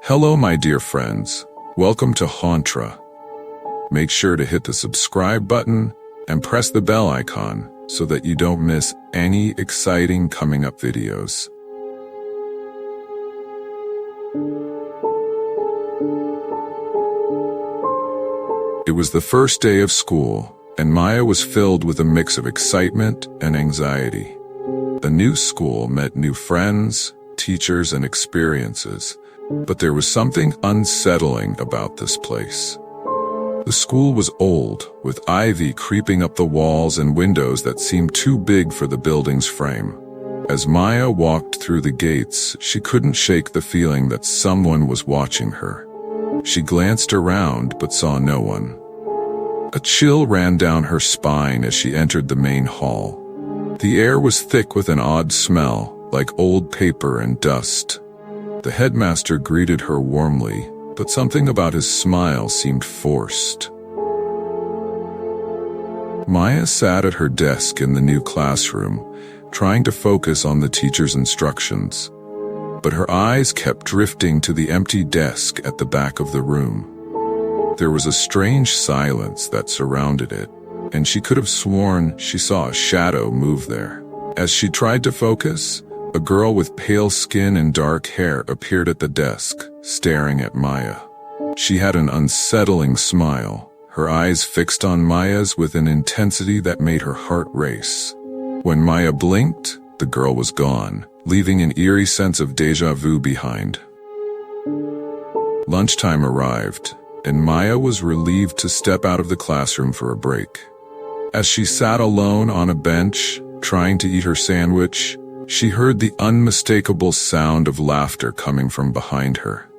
Hello, my dear friends. Welcome to Hauntra. Make sure to hit the subscribe button and press the bell icon so that you don't miss any exciting coming up videos. It was the first day of school, and Maya was filled with a mix of excitement and anxiety. A new school meant new friends, teachers, and experiences, but there was something unsettling about this place. The school was old, with ivy creeping up the walls and windows that seemed too big for the building's frame. As Maya walked through the gates, she couldn't shake the feeling that someone was watching her. She glanced around but saw no one. A chill ran down her spine as she entered the main hall. The air was thick with an odd smell, like old paper and dust. The headmaster greeted her warmly, but something about his smile seemed forced. Maya sat at her desk in the new classroom, trying to focus on the teacher's instructions. But her eyes kept drifting to the empty desk at the back of the room. There was a strange silence that surrounded it, and she could have sworn she saw a shadow move there. As she tried to focus, a girl with pale skin and dark hair appeared at the desk, staring at Maya. She had an unsettling smile, her eyes fixed on Maya's with an intensity that made her heart race. When Maya blinked, the girl was gone, leaving an eerie sense of déjà vu behind. Lunchtime arrived, and Maya was relieved to step out of the classroom for a break. As she sat alone on a bench, trying to eat her sandwich, she heard the unmistakable sound of laughter coming from behind her.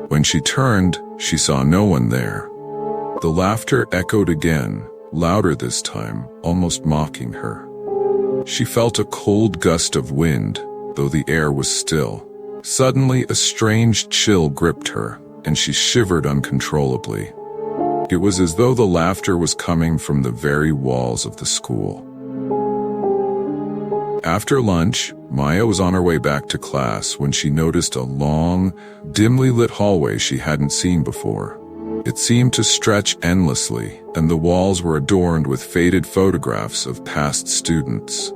When she turned, she saw no one there. The laughter echoed again, louder this time, almost mocking her. She felt a cold gust of wind, though the air was still. Suddenly, a strange chill gripped her, and she shivered uncontrollably. It was as though the laughter was coming from the very walls of the school. After lunch, Maya was on her way back to class when she noticed a long, dimly lit hallway she hadn't seen before. It seemed to stretch endlessly, and the walls were adorned with faded photographs of past students.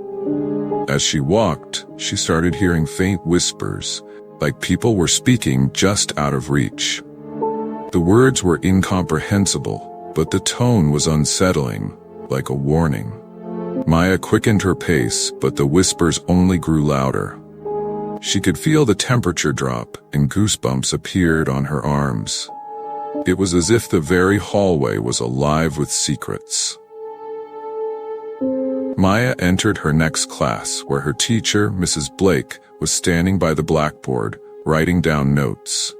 As she walked, she started hearing faint whispers, like people were speaking just out of reach. The words were incomprehensible, but the tone was unsettling, like a warning. Maya quickened her pace, but the whispers only grew louder. She could feel the temperature drop, and goosebumps appeared on her arms. It was as if the very hallway was alive with secrets. Maya entered her next class, where her teacher, Mrs. Blake, was standing by the blackboard, writing down notes.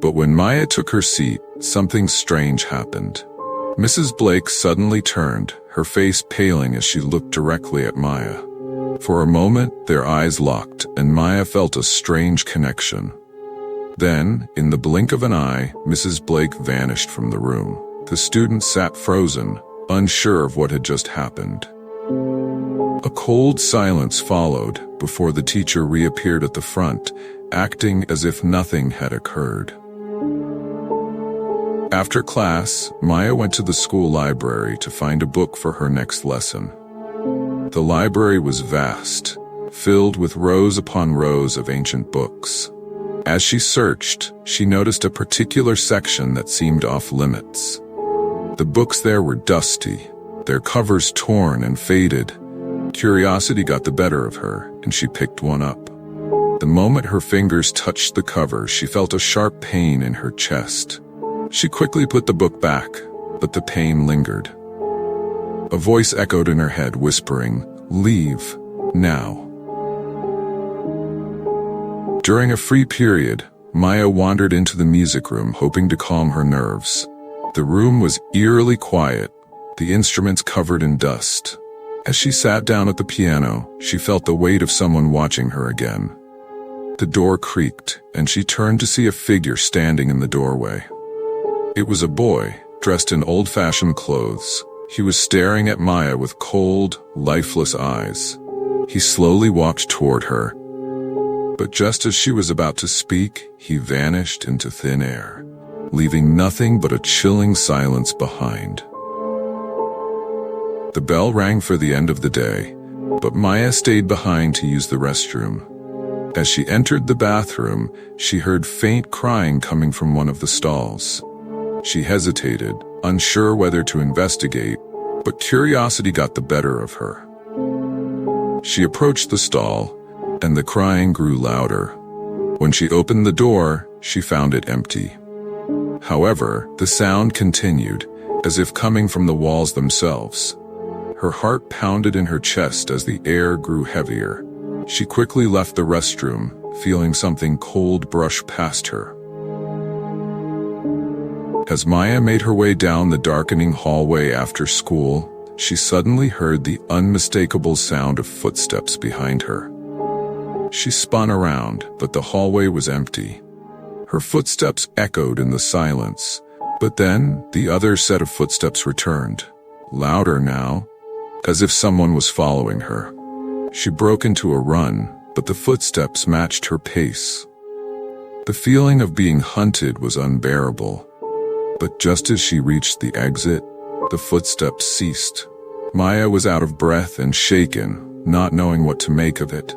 But when Maya took her seat, something strange happened. Mrs. Blake suddenly turned, her face paling as she looked directly at Maya. For a moment, their eyes locked, and Maya felt a strange connection. Then, in the blink of an eye, Mrs. Blake vanished from the room. The students sat frozen, unsure of what had just happened. A cold silence followed before the teacher reappeared at the front, acting as if nothing had occurred. After class, Maya went to the school library to find a book for her next lesson. The library was vast, filled with rows upon rows of ancient books. As she searched, she noticed a particular section that seemed off limits. The books there were dusty, their covers torn and faded. Curiosity got the better of her, and she picked one up. The moment her fingers touched the cover, she felt a sharp pain in her chest. She quickly put the book back, but the pain lingered. A voice echoed in her head, whispering, "Leave, now." During a free period, Maya wandered into the music room, hoping to calm her nerves. The room was eerily quiet, the instruments covered in dust. As she sat down at the piano, she felt the weight of someone watching her again. The door creaked, and she turned to see a figure standing in the doorway. It was a boy, dressed in old-fashioned clothes. He was staring at Maya with cold, lifeless eyes. He slowly walked toward her, But just as she was about to speak, he vanished into thin air, leaving nothing but a chilling silence behind. The bell rang for the end of the day, but Maya stayed behind to use the restroom. As she entered the bathroom, she heard faint crying coming from one of the stalls. She hesitated, unsure whether to investigate, but curiosity got the better of her. She approached the stall, and the crying grew louder. When she opened the door, she found it empty. However, the sound continued, as if coming from the walls themselves. Her heart pounded in her chest as the air grew heavier. She quickly left the restroom, feeling something cold brush past her. As Maya made her way down the darkening hallway after school, she suddenly heard the unmistakable sound of footsteps behind her. She spun around, but the hallway was empty. Her footsteps echoed in the silence, but then the other set of footsteps returned, louder now, as if someone was following her. She broke into a run, but the footsteps matched her pace. The feeling of being hunted was unbearable, but just as she reached the exit, the footsteps ceased. Maya was out of breath and shaken, not knowing what to make of it.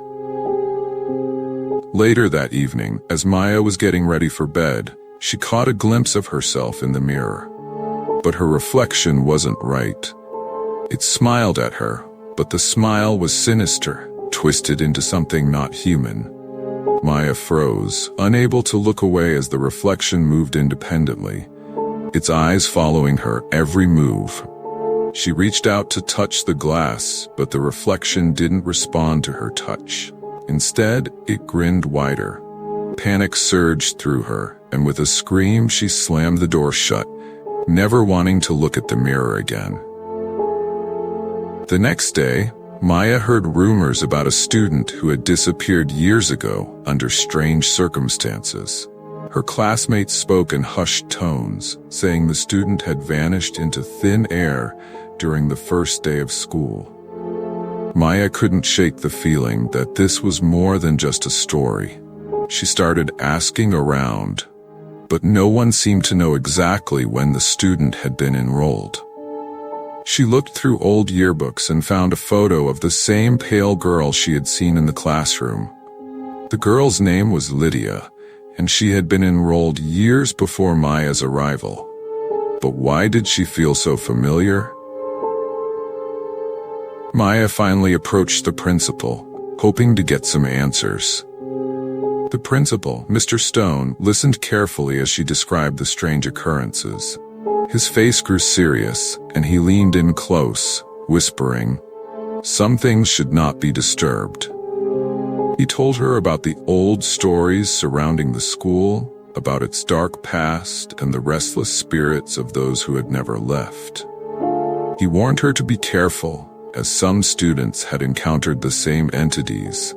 Later that evening, as Maya was getting ready for bed, she caught a glimpse of herself in the mirror. But her reflection wasn't right. It smiled at her, but the smile was sinister, twisted into something not human. Maya froze, unable to look away as the reflection moved independently, its eyes following her every move. She reached out to touch the glass, but the reflection didn't respond to her touch. Instead, it grinned wider. Panic surged through her, and with a scream she slammed the door shut, never wanting to look at the mirror again. The next day, Maya heard rumors about a student who had disappeared years ago under strange circumstances. Her classmates spoke in hushed tones, saying the student had vanished into thin air during the first day of school. Maya couldn't shake the feeling that this was more than just a story. She started asking around, but no one seemed to know exactly when the student had been enrolled. She looked through old yearbooks and found a photo of the same pale girl she had seen in the classroom. The girl's name was Lydia, and she had been enrolled years before Maya's arrival. But why did she feel so familiar? Maya finally approached the principal, hoping to get some answers. The principal, Mr. Stone, listened carefully as she described the strange occurrences. His face grew serious, and he leaned in close, whispering, "Some things should not be disturbed." He told her about the old stories surrounding the school, about its dark past and the restless spirits of those who had never left. He warned her to be careful, as some students had encountered the same entities,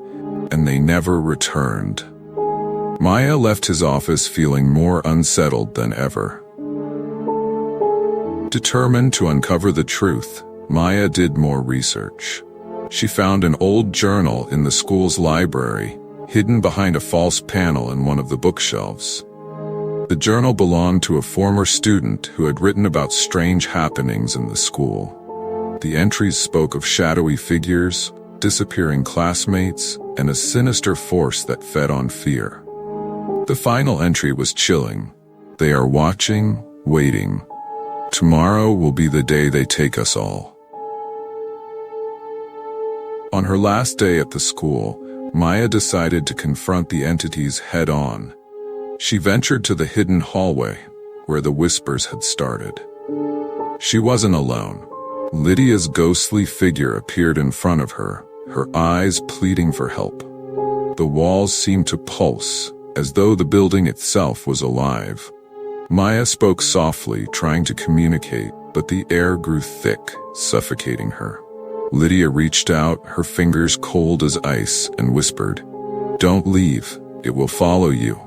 and they never returned. Maya left his office feeling more unsettled than ever. Determined to uncover the truth, Maya did more research. She found an old journal in the school's library, hidden behind a false panel in one of the bookshelves. The journal belonged to a former student who had written about strange happenings in the school. The entries spoke of shadowy figures, disappearing classmates, and a sinister force that fed on fear. The final entry was chilling. "They are watching, waiting. Tomorrow will be the day they take us all." On her last day at the school, Maya decided to confront the entities head-on. She ventured to the hidden hallway, where the whispers had started. She wasn't alone. Lydia's ghostly figure appeared in front of her, her eyes pleading for help. The walls seemed to pulse, as though the building itself was alive. Maya spoke softly, trying to communicate, but the air grew thick, suffocating her. Lydia reached out, her fingers cold as ice, and whispered, "Don't leave, it will follow you."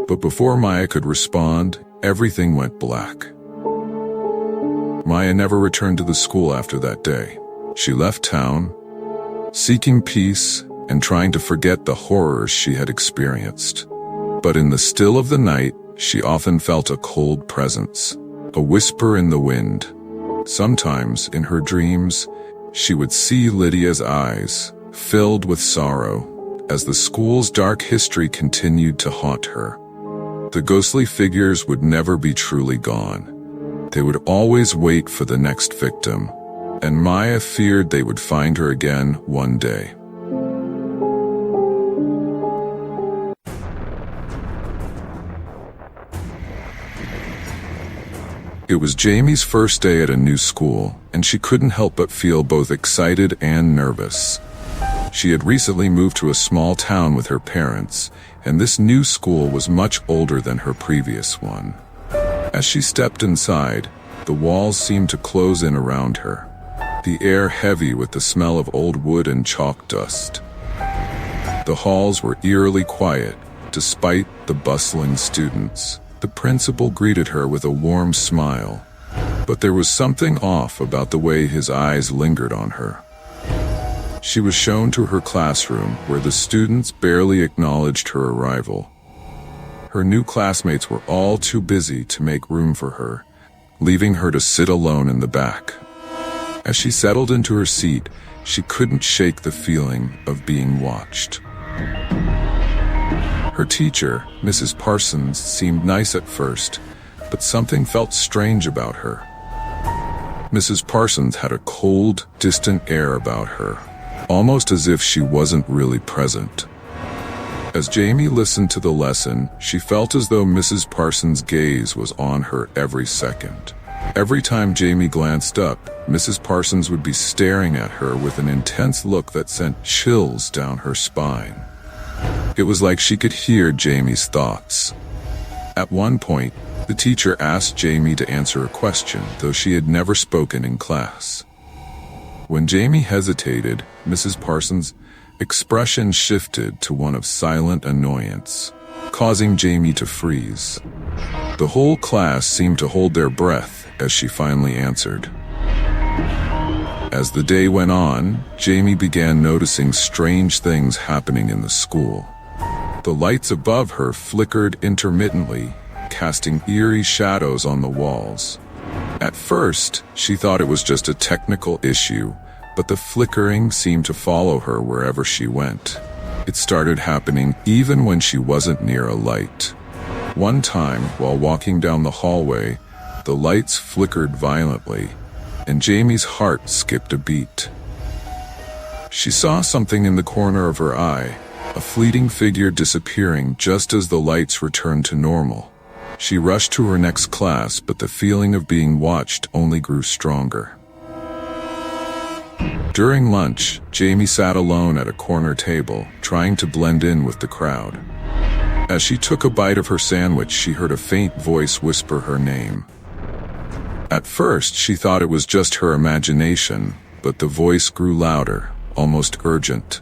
But before Maya could respond, everything went black. Maya never returned to the school after that day. She left town, seeking peace and trying to forget the horrors she had experienced. But in the still of the night, she often felt a cold presence, a whisper in the wind. Sometimes, in her dreams, she would see Lydia's eyes, filled with sorrow, as the school's dark history continued to haunt her. The ghostly figures would never be truly gone. They would always wait for the next victim, and Maya feared they would find her again one day. It was Jamie's first day at a new school, and she couldn't help but feel both excited and nervous. She had recently moved to a small town with her parents, and this new school was much older than her previous one. As she stepped inside, the walls seemed to close in around her, the air heavy with the smell of old wood and chalk dust. The halls were eerily quiet, despite the bustling students. The principal greeted her with a warm smile, but there was something off about the way his eyes lingered on her. She was shown to her classroom, where the students barely acknowledged her arrival. Her new classmates were all too busy to make room for her, leaving her to sit alone in the back. As she settled into her seat, she couldn't shake the feeling of being watched. Her teacher, Mrs. Parsons, seemed nice at first, but something felt strange about her. Mrs. Parsons had a cold, distant air about her, almost as if she wasn't really present. As Jamie listened to the lesson, she felt as though Mrs. Parsons' gaze was on her every second. Every time Jamie glanced up, Mrs. Parsons would be staring at her with an intense look that sent chills down her spine. It was like she could hear Jamie's thoughts. At one point, the teacher asked Jamie to answer a question, though she had never spoken in class. When Jamie hesitated, Mrs. Parsons' expression shifted to one of silent annoyance, causing Jamie to freeze. The whole class seemed to hold their breath as she finally answered. As the day went on, Jamie began noticing strange things happening in the school. The lights above her flickered intermittently, casting eerie shadows on the walls. At first, she thought it was just a technical issue, but the flickering seemed to follow her wherever she went. It started happening even when she wasn't near a light. One time, while walking down the hallway, the lights flickered violently, and Jamie's heart skipped a beat. She saw something in the corner of her eye, a fleeting figure disappearing just as the lights returned to normal. She rushed to her next class, but the feeling of being watched only grew stronger. During lunch, Jamie sat alone at a corner table, trying to blend in with the crowd. As she took a bite of her sandwich, she heard a faint voice whisper her name. At first, she thought it was just her imagination, but the voice grew louder, almost urgent.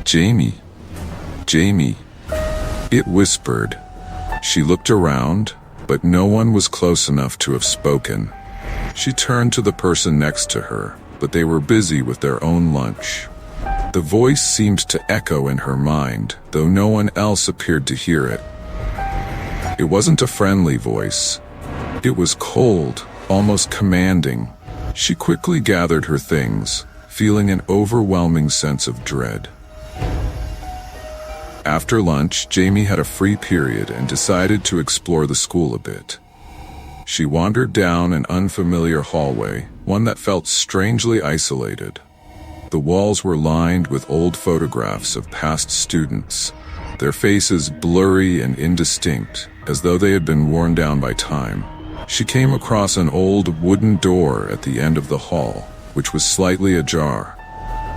"Jamie, Jamie," it whispered. She looked around, but no one was close enough to have spoken. She turned to the person next to her, but they were busy with their own lunch. The voice seemed to echo in her mind, though no one else appeared to hear it. It wasn't a friendly voice. It was cold, almost commanding. She quickly gathered her things, feeling an overwhelming sense of dread. After lunch, Jamie had a free period and decided to explore the school a bit. She wandered down an unfamiliar hallway, one that felt strangely isolated. The walls were lined with old photographs of past students, their faces blurry and indistinct, as though they had been worn down by time. She came across an old wooden door at the end of the hall, which was slightly ajar.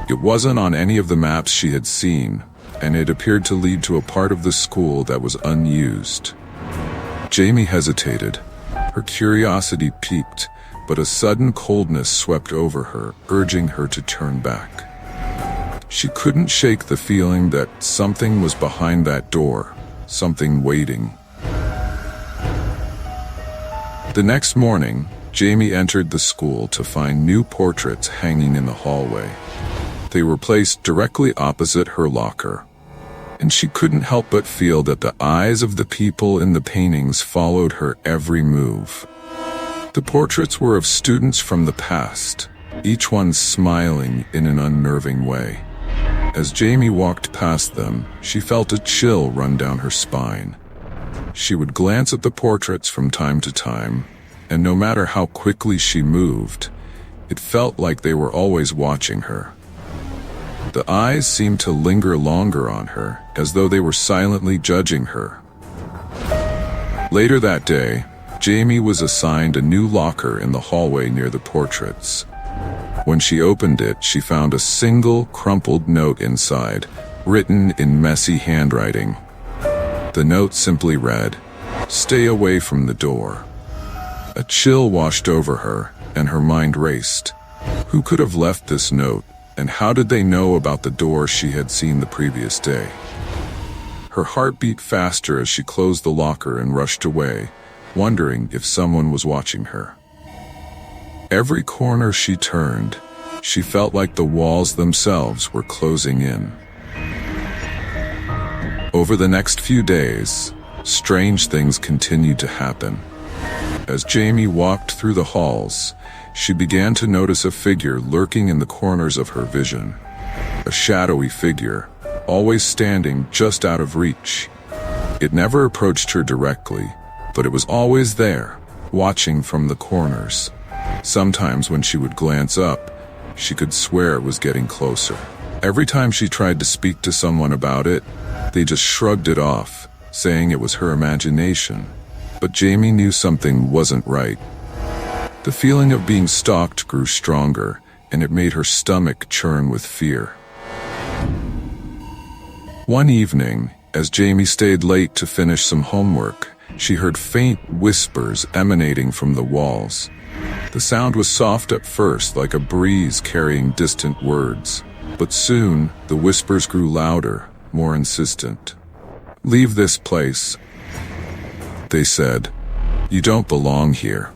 It wasn't on any of the maps she had seen, and it appeared to lead to a part of the school that was unused. Jamie hesitated. Her curiosity piqued, but a sudden coldness swept over her, urging her to turn back. She couldn't shake the feeling that something was behind that door, something waiting. The next morning, Jamie entered the school to find new portraits hanging in the hallway. They were placed directly opposite her locker, and she couldn't help but feel that the eyes of the people in the paintings followed her every move. The portraits were of students from the past, each one smiling in an unnerving way. As Jamie walked past them, she felt a chill run down her spine. She would glance at the portraits from time to time, and no matter how quickly she moved, it felt like they were always watching her. The eyes seemed to linger longer on her, as though they were silently judging her. Later that day, Jamie was assigned a new locker in the hallway near the portraits. When she opened it, she found a single crumpled note inside, written in messy handwriting. The note simply read, "Stay away from the door." A chill washed over her, and her mind raced. Who could have left this note, and how did they know about the door she had seen the previous day? Her heart beat faster as she closed the locker and rushed away, wondering if someone was watching her. Every corner she turned, she felt like the walls themselves were closing in. Over the next few days, strange things continued to happen. As Jamie walked through the halls, she began to notice a figure lurking in the corners of her vision. A shadowy figure, always standing just out of reach. It never approached her directly, but it was always there, watching from the corners. Sometimes when she would glance up, she could swear it was getting closer. Every time she tried to speak to someone about it, they just shrugged it off, saying it was her imagination. But Jamie knew something wasn't right. The feeling of being stalked grew stronger, and it made her stomach churn with fear. One evening, as Jamie stayed late to finish some homework, she heard faint whispers emanating from the walls. The sound was soft at first, like a breeze carrying distant words, but soon the whispers grew louder, more insistent. "Leave this place," they said. "You don't belong here."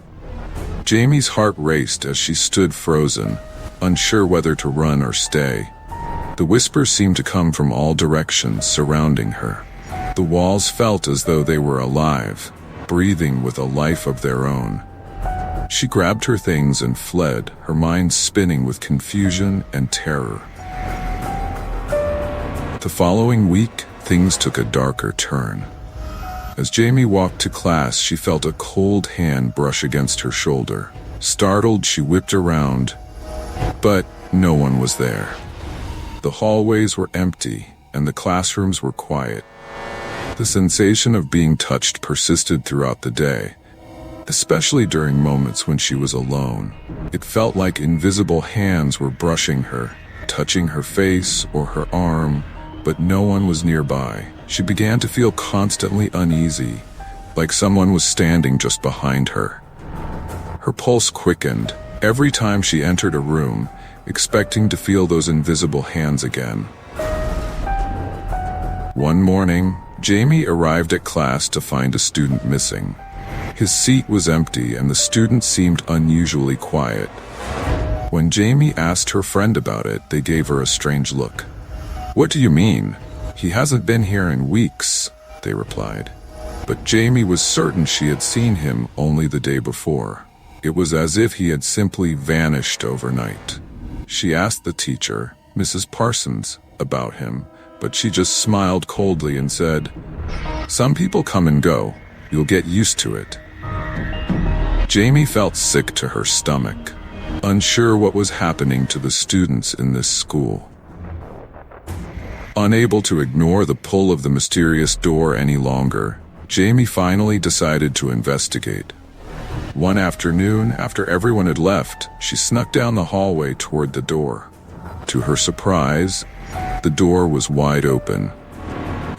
Jamie's heart raced as she stood frozen, unsure whether to run or stay. The whispers seemed to come from all directions surrounding her. The walls felt as though they were alive, breathing with a life of their own. She grabbed her things and fled, her mind spinning with confusion and terror. The following week, things took a darker turn. As Jamie walked to class, she felt a cold hand brush against her shoulder. Startled, she whipped around, but no one was there. The hallways were empty, and the classrooms were quiet. The sensation of being touched persisted throughout the day, especially during moments when she was alone. It felt like invisible hands were brushing her, touching her face or her arm, but no one was nearby. She began to feel constantly uneasy, like someone was standing just behind her. Her pulse quickened every time she entered a room, expecting to feel those invisible hands again. One morning, Jamie arrived at class to find a student missing. His seat was empty and the student seemed unusually quiet. When Jamie asked her friend about it, they gave her a strange look. "What do you mean? He hasn't been here in weeks," they replied. But Jamie was certain she had seen him only the day before. It was as if he had simply vanished overnight. She asked the teacher, Mrs. Parsons, about him, but she just smiled coldly and said, "Some people come and go. You'll get used to it." Jamie felt sick to her stomach, unsure what was happening to the students in this school. Unable to ignore the pull of the mysterious door any longer, Jamie finally decided to investigate. One afternoon, after everyone had left, she snuck down the hallway toward the door. To her surprise, the door was wide open.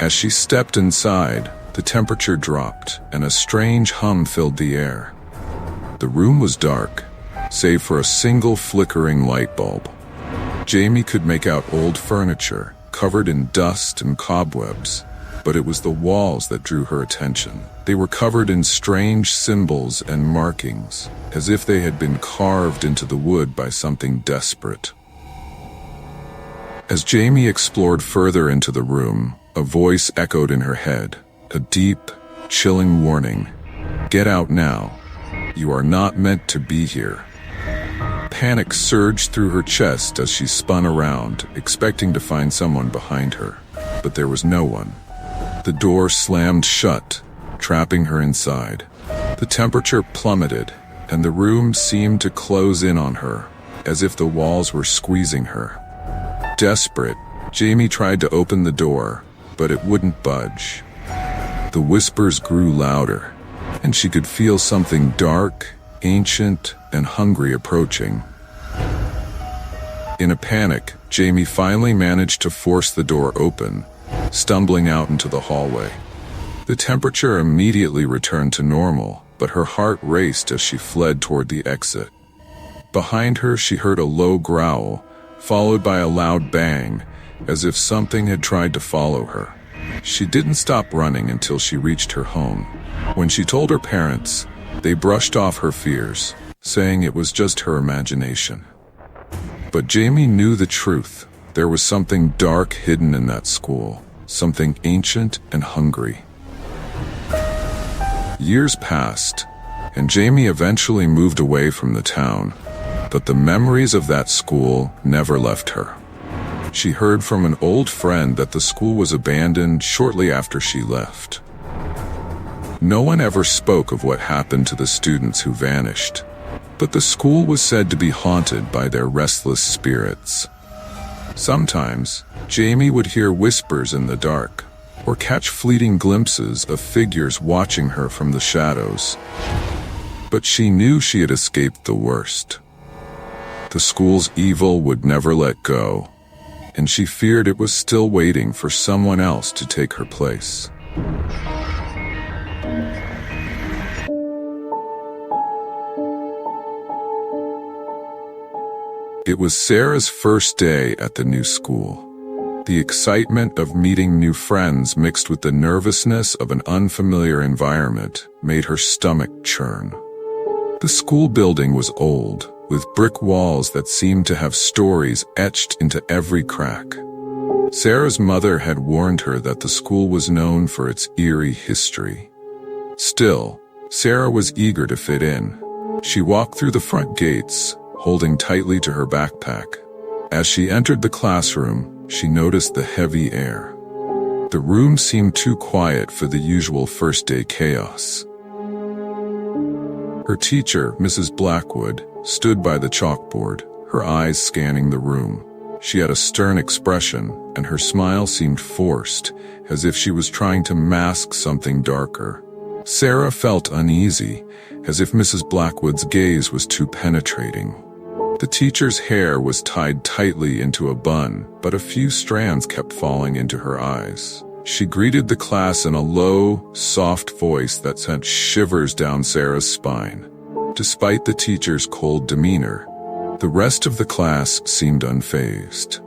As she stepped inside, the temperature dropped and a strange hum filled the air. The room was dark, save for a single flickering light bulb. Jamie could make out old furniture, covered in dust and cobwebs, but it was the walls that drew her attention. They were covered in strange symbols and markings, as if they had been carved into the wood by something desperate. As Jamie explored further into the room, a voice echoed in her head, a deep, chilling warning. Get out now. You are not meant to be here. Panic surged through her chest as she spun around, expecting to find someone behind her. But there was no one. The door slammed shut, trapping her inside. The temperature plummeted, and the room seemed to close in on her, as if the walls were squeezing her. Desperate, Jamie tried to open the door, but it wouldn't budge. The whispers grew louder, and she could feel something dark, ancient, and hungry approaching. In a panic, Jamie finally managed to force the door open, stumbling out into the hallway. The temperature immediately returned to normal, but her heart raced as she fled toward the exit. Behind her, she heard a low growl, followed by a loud bang, as if something had tried to follow her. She didn't stop running until she reached her home. When she told her parents, they brushed off her fears, saying it was just her imagination. But Jamie knew the truth. There was something dark hidden in that school, something ancient and hungry. Years passed, and Jamie eventually moved away from the town, but the memories of that school never left her. She heard from an old friend that the school was abandoned shortly after she left. No one ever spoke of what happened to the students who vanished, but the school was said to be haunted by their restless spirits. Sometimes, Jamie would hear whispers in the dark, or catch fleeting glimpses of figures watching her from the shadows. But she knew she had escaped the worst. The school's evil would never let go, and she feared it was still waiting for someone else to take her place. It was Sarah's first day at the new school. The excitement of meeting new friends mixed with the nervousness of an unfamiliar environment made her stomach churn. The school building was old, with brick walls that seemed to have stories etched into every crack. Sarah's mother had warned her that the school was known for its eerie history. Still, Sarah was eager to fit in. She walked through the front gates, holding tightly to her backpack. As she entered the classroom, she noticed the heavy air. The room seemed too quiet for the usual first-day chaos. Her teacher, Mrs. Blackwood, stood by the chalkboard, her eyes scanning the room. She had a stern expression, and her smile seemed forced, as if she was trying to mask something darker. Sarah felt uneasy, as if Mrs. Blackwood's gaze was too penetrating. The teacher's hair was tied tightly into a bun, but a few strands kept falling into her eyes. She greeted the class in a low, soft voice that sent shivers down Sarah's spine. Despite the teacher's cold demeanor, the rest of the class seemed unfazed.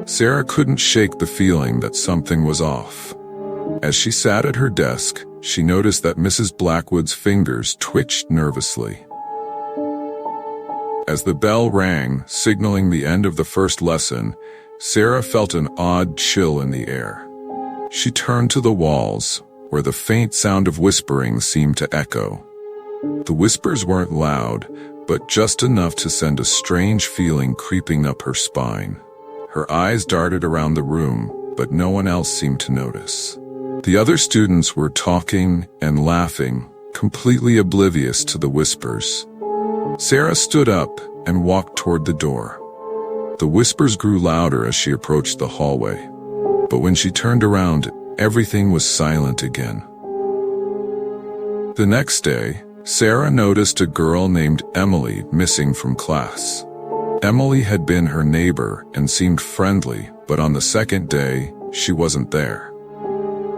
Sarah couldn't shake the feeling that something was off. As she sat at her desk, she noticed that Mrs. Blackwood's fingers twitched nervously. As the bell rang, signaling the end of the first lesson, Sarah felt an odd chill in the air. She turned to the walls, where the faint sound of whispering seemed to echo. The whispers weren't loud, but just enough to send a strange feeling creeping up her spine. Her eyes darted around the room, but no one else seemed to notice. The other students were talking and laughing, completely oblivious to the whispers. Sarah stood up and walked toward the door. The whispers grew louder as she approached the hallway, but when she turned around, everything was silent again. The next day, Sarah noticed a girl named Emily missing from class. Emily had been her neighbor and seemed friendly, but on the second day, she wasn't there.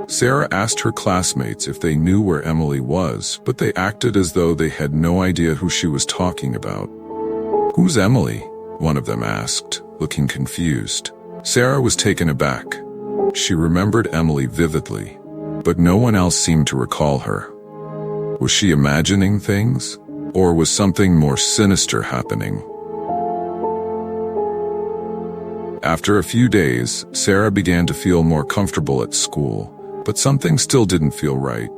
Sarah asked her classmates if they knew where Emily was, but they acted as though they had no idea who she was talking about. "Who's Emily?" one of them asked, looking confused. Sarah was taken aback. She remembered Emily vividly, but no one else seemed to recall her. Was she imagining things, or was something more sinister happening? After a few days, Sarah began to feel more comfortable at school, but something still didn't feel right.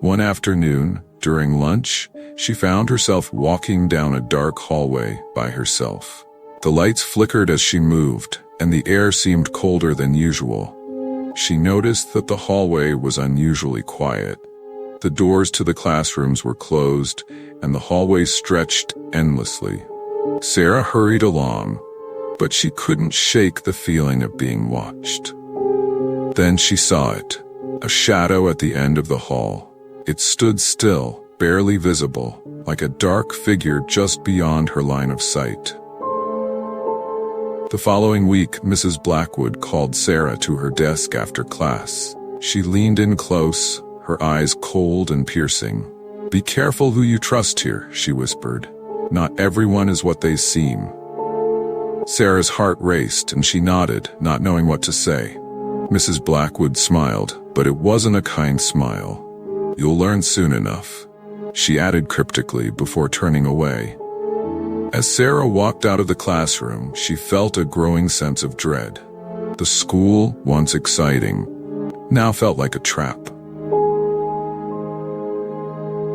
One afternoon, during lunch, she found herself walking down a dark hallway by herself. The lights flickered as she moved, and the air seemed colder than usual. She noticed that the hallway was unusually quiet. The doors to the classrooms were closed, and the hallway stretched endlessly. Sarah hurried along, but she couldn't shake the feeling of being watched. Then she saw it, a shadow at the end of the hall. It stood still, barely visible, like a dark figure just beyond her line of sight. The following week, Mrs. Blackwood called Sarah to her desk after class. She leaned in close, her eyes cold and piercing. "Be careful who you trust here," she whispered. "Not everyone is what they seem." Sarah's heart raced and she nodded, not knowing what to say. Mrs. Blackwood smiled, but it wasn't a kind smile. "You'll learn soon enough," she added cryptically before turning away. As Sarah walked out of the classroom, she felt a growing sense of dread. The school, once exciting, now felt like a trap.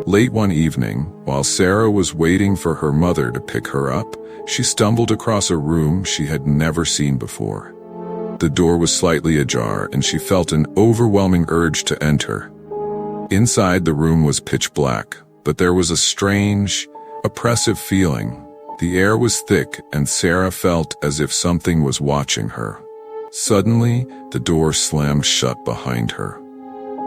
Late one evening, while Sarah was waiting for her mother to pick her up, she stumbled across a room she had never seen before. The door was slightly ajar, and she felt an overwhelming urge to enter. Inside, the room was pitch black, but there was a strange, oppressive feeling. The air was thick, and Sarah felt as if something was watching her. Suddenly, the door slammed shut behind her.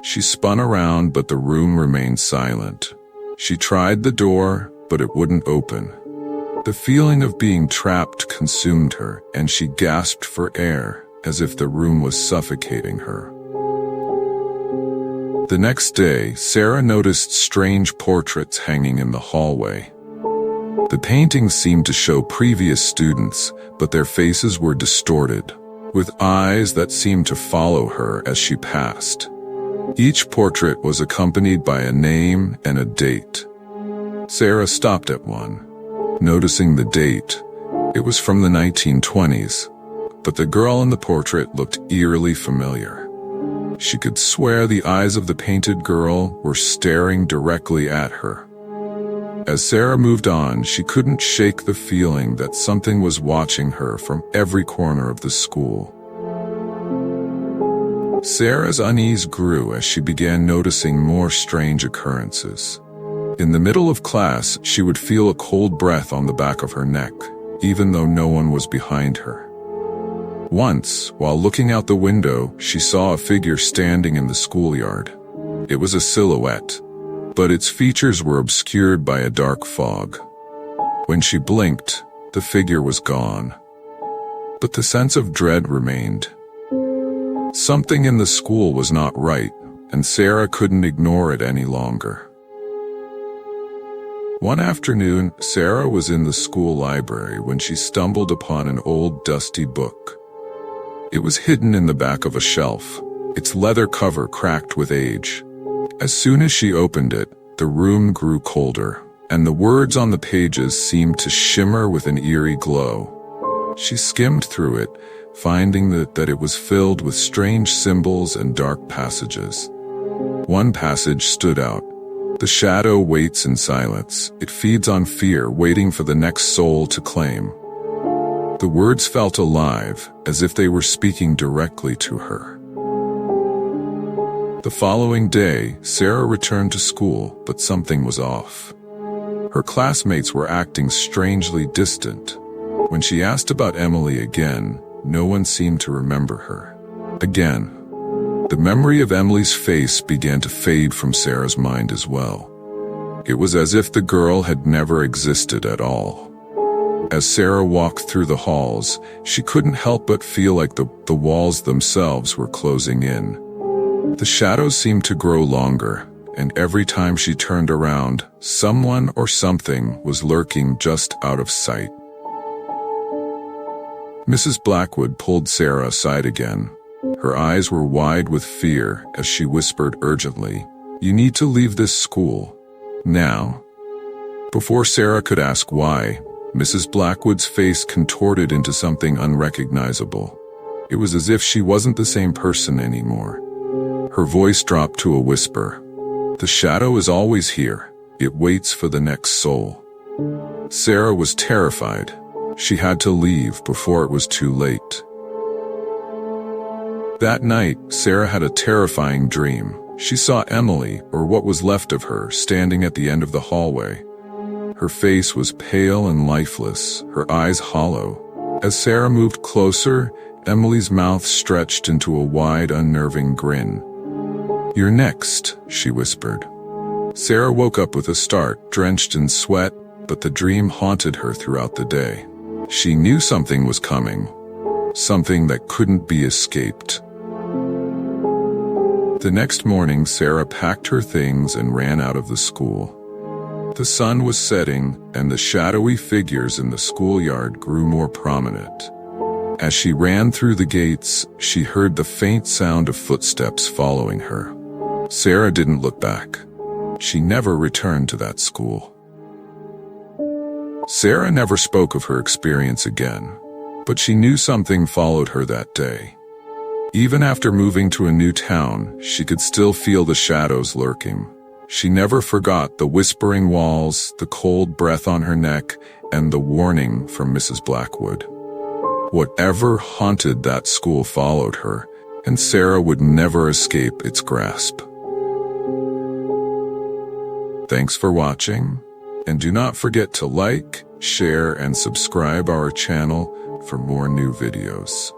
She spun around, but the room remained silent. She tried the door, but it wouldn't open. The feeling of being trapped consumed her, and she gasped for air, as if the room was suffocating her. The next day, Sarah noticed strange portraits hanging in the hallway. The paintings seemed to show previous students, but their faces were distorted, with eyes that seemed to follow her as she passed. Each portrait was accompanied by a name and a date. Sarah stopped at one, noticing the date. It was from the 1920s, but the girl in the portrait looked eerily familiar. She could swear the eyes of the painted girl were staring directly at her. As Sarah moved on, she couldn't shake the feeling that something was watching her from every corner of the school. Sarah's unease grew as she began noticing more strange occurrences. In the middle of class, she would feel a cold breath on the back of her neck, even though no one was behind her. Once, while looking out the window, she saw a figure standing in the schoolyard. It was a silhouette, but its features were obscured by a dark fog. When she blinked, the figure was gone. But the sense of dread remained. Something in the school was not right, and Sarah couldn't ignore it any longer. One afternoon, Sarah was in the school library when she stumbled upon an old, dusty book. It was hidden in the back of a shelf, its leather cover cracked with age. As soon as she opened it, the room grew colder, and the words on the pages seemed to shimmer with an eerie glow. She skimmed through it, finding that it was filled with strange symbols and dark passages. One passage stood out. "The shadow waits in silence. It feeds on fear, waiting for the next soul to claim." The words felt alive, as if they were speaking directly to her. The following day, Sarah returned to school, but something was off. Her classmates were acting strangely distant. When she asked about Emily again, no one seemed to remember her. Again, the memory of Emily's face began to fade from Sarah's mind as well. It was as if the girl had never existed at all. As Sarah walked through the halls, she couldn't help but feel like the walls themselves were closing in. The shadows seemed to grow longer, and every time she turned around, someone or something was lurking just out of sight. Mrs. Blackwood pulled Sarah aside again. Her eyes were wide with fear as she whispered urgently, "You need to leave this school. Now." Before Sarah could ask why, Mrs. Blackwood's face contorted into something unrecognizable. It was as if she wasn't the same person anymore. Her voice dropped to a whisper. "The shadow is always here. It waits for the next soul." Sarah was terrified. She had to leave before it was too late. That night, Sarah had a terrifying dream. She saw Emily, or what was left of her, standing at the end of the hallway. Her face was pale and lifeless, her eyes hollow. As Sarah moved closer, Emily's mouth stretched into a wide, unnerving grin. "You're next," she whispered. Sarah woke up with a start, drenched in sweat, but the dream haunted her throughout the day. She knew something was coming, something that couldn't be escaped. The next morning, Sarah packed her things and ran out of the school. The sun was setting, and the shadowy figures in the schoolyard grew more prominent. As she ran through the gates, she heard the faint sound of footsteps following her. Sarah didn't look back. She never returned to that school. Sarah never spoke of her experience again, but she knew something followed her that day. Even after moving to a new town, she could still feel the shadows lurking. She never forgot the whispering walls, the cold breath on her neck, and the warning from Mrs. Blackwood. Whatever haunted that school followed her, and Sarah would never escape its grasp. Thanks for watching, and do not forget to like, share, and subscribe our channel for more new videos.